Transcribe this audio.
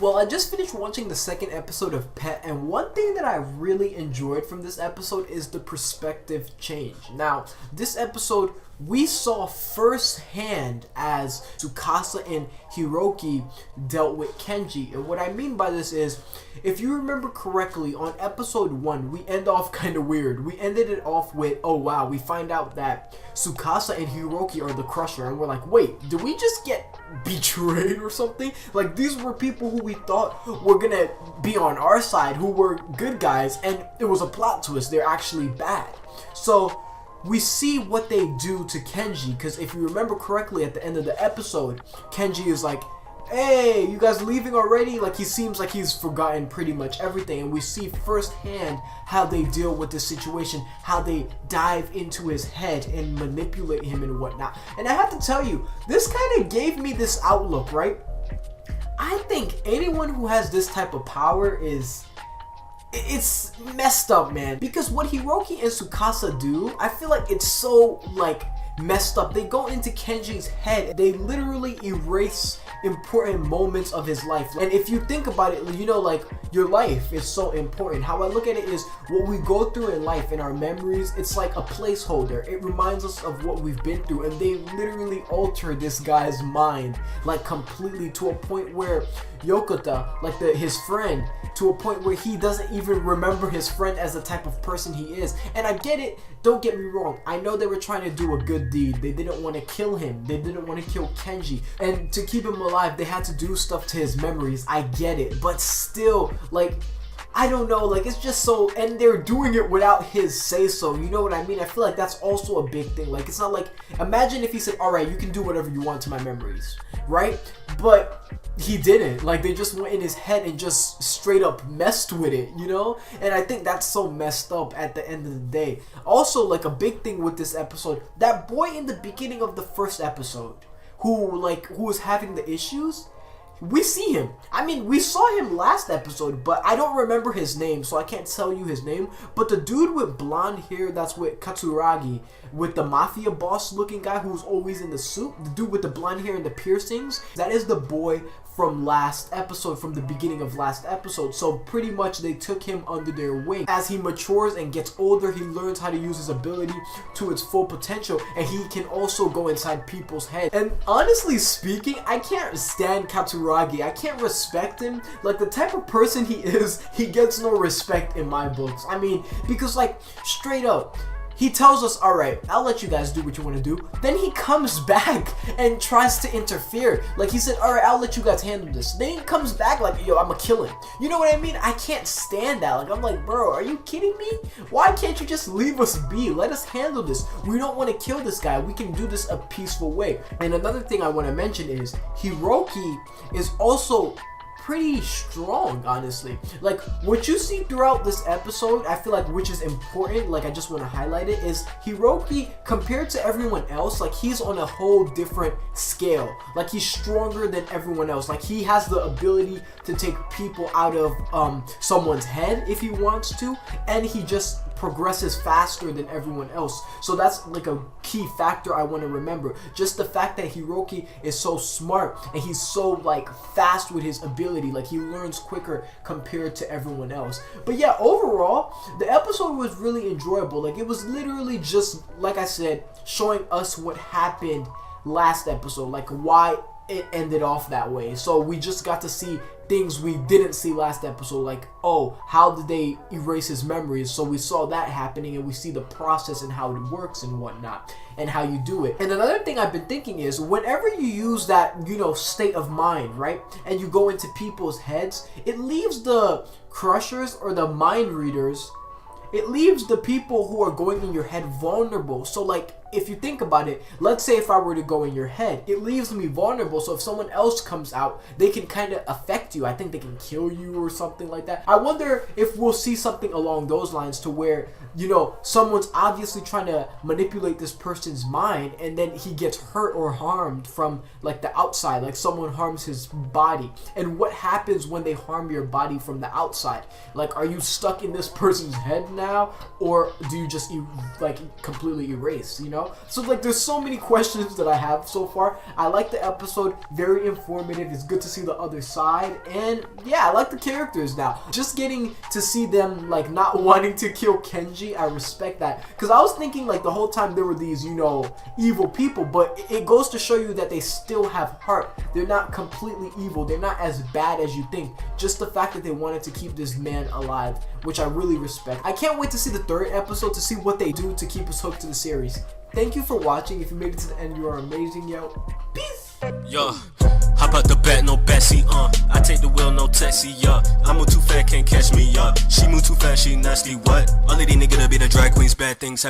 Well, I just finished watching the second episode of Pet, and one thing that I really enjoyed from this episode is the perspective change. Now, this episode, we saw firsthand as Tsukasa and Hiroki dealt with Kenji. And what I mean by this is, if you remember correctly, on episode 1, we end off kind of weird. We ended it off with, oh wow, we find out that Tsukasa and Hiroki are the Crusher. And we're like, wait, did we just get betrayed or something? Like, these were people who we thought were gonna be on our side, who were good guys, and it was a plot twist. They're actually bad. So we see what they do to Kenji, because if you remember correctly, at the end of the episode, Kenji is like, hey, you guys leaving already? Like, he seems like he's forgotten pretty much everything, and we see firsthand how they deal with this situation, how they dive into his head and manipulate him and whatnot. And I have to tell you, this kind of gave me this outlook, right? I think anyone who has this type of power it's messed up, man. Because what Hiroki and Tsukasa do, I feel like it's so, like, messed up. They go into Kenji's head. They literally erase important moments of his life. And if you think about it, you know, like, your life is so important. How I look at it is, what we go through in life, in our memories, it's like a placeholder. It reminds us of what we've been through, and they literally alter this guy's mind, like, completely, to a point where Yokota, like his friend, to a point where he doesn't even remember his friend as the type of person he is. And I get it, don't get me wrong, I know they were trying to do a good deed. They didn't want to kill him, they didn't want to kill Kenji, and to keep him alive they had to do stuff to his memories. I get it, but still, like, I don't know, like, it's just so, and they're doing it without his say-so, you know what I mean? I feel like that's also a big thing. Like, it's not like, imagine if he said, alright, you can do whatever you want to my memories, right? But he didn't. Like, they just went in his head and just straight up messed with it, you know? And I think that's so messed up at the end of the day. Also, like, a big thing with this episode, that boy in the beginning of the first episode, who was having the issues, we see him. I mean, we saw him last episode, but I don't remember his name, so I can't tell you his name. But the dude with blonde hair that's with Katsuragi, with the mafia boss looking guy who's always in the suit, the dude with the blonde hair and the piercings, that is the boy from last episode, from the beginning of last episode. So pretty much they took him under their wing. As he matures and gets older, he learns how to use his ability to its full potential, and he can also go inside people's heads. And honestly speaking, I can't stand Katsuragi. I can't respect him. Like, the type of person he is, he gets no respect in my books. I mean, because, like, straight up, he tells us, alright, I'll let you guys do what you want to do. Then he comes back and tries to interfere. Like, he said, alright, I'll let you guys handle this. Then he comes back like, yo, I'ma kill him. You know what I mean? I can't stand that. Like, I'm like, bro, are you kidding me? Why can't you just leave us be? Let us handle this. We don't want to kill this guy. We can do this a peaceful way. And another thing I want to mention is, Hiroki is also pretty strong, honestly. Like, what you see throughout this episode, I feel like, which is important, like, I just want to highlight it, is Hiroki, compared to everyone else, like, he's on a whole different scale. Like, he's stronger than everyone else. Like, he has the ability to take people out of someone's head if he wants to, and he just progresses faster than everyone else. So that's like a key factor I want to remember. Just the fact that Hiroki is so smart and he's so, like, fast with his ability. Like, he learns quicker compared to everyone else. But yeah, overall, the episode was really enjoyable. Like, it was literally just, like I said, showing us what happened last episode, like why it ended off that way. So we just got to see things we didn't see last episode, like, oh, how did they erase his memories? So we saw that happening, and we see the process and how it works and whatnot, and how you do it. And another thing I've been thinking is, whenever you use that, you know, state of mind, right, and you go into people's heads, it leaves the crushers or the mind readers, it leaves the people who are going in your head vulnerable. So, like, if you think about it, let's say if I were to go in your head, it leaves me vulnerable. So if someone else comes out, they can kind of affect you. I think they can kill you or something like that. I wonder if we'll see something along those lines, to where, you know, someone's obviously trying to manipulate this person's mind, and then he gets hurt or harmed from, like, the outside, like someone harms his body. And what happens when they harm your body from the outside? Like, are you stuck in this person's head now, or do you just like completely erase, you know? know? So like there's so many questions that I have so far. I like the episode, very informative. It's good to see the other side, and yeah, I like the characters now. Just getting to see them like not wanting to kill Kenji, I respect that, because I was thinking like the whole time there were these, you know, evil people, but it goes to show you that they still have heart. They're not completely evil. They're not as bad as you think. Just the fact that they wanted to keep this man alive, which I really respect. I can't wait to see the third episode to see what they do to keep us hooked to the series. Thank you for watching. If you made it to the end, you are amazing, yo. Peace. Yo, how about the bat, no Bessie, I take the wheel, no taxi, I move too fast, can't catch me, She move too fast, she nasty, what? All of these niggas be the drag queens, bad things happen.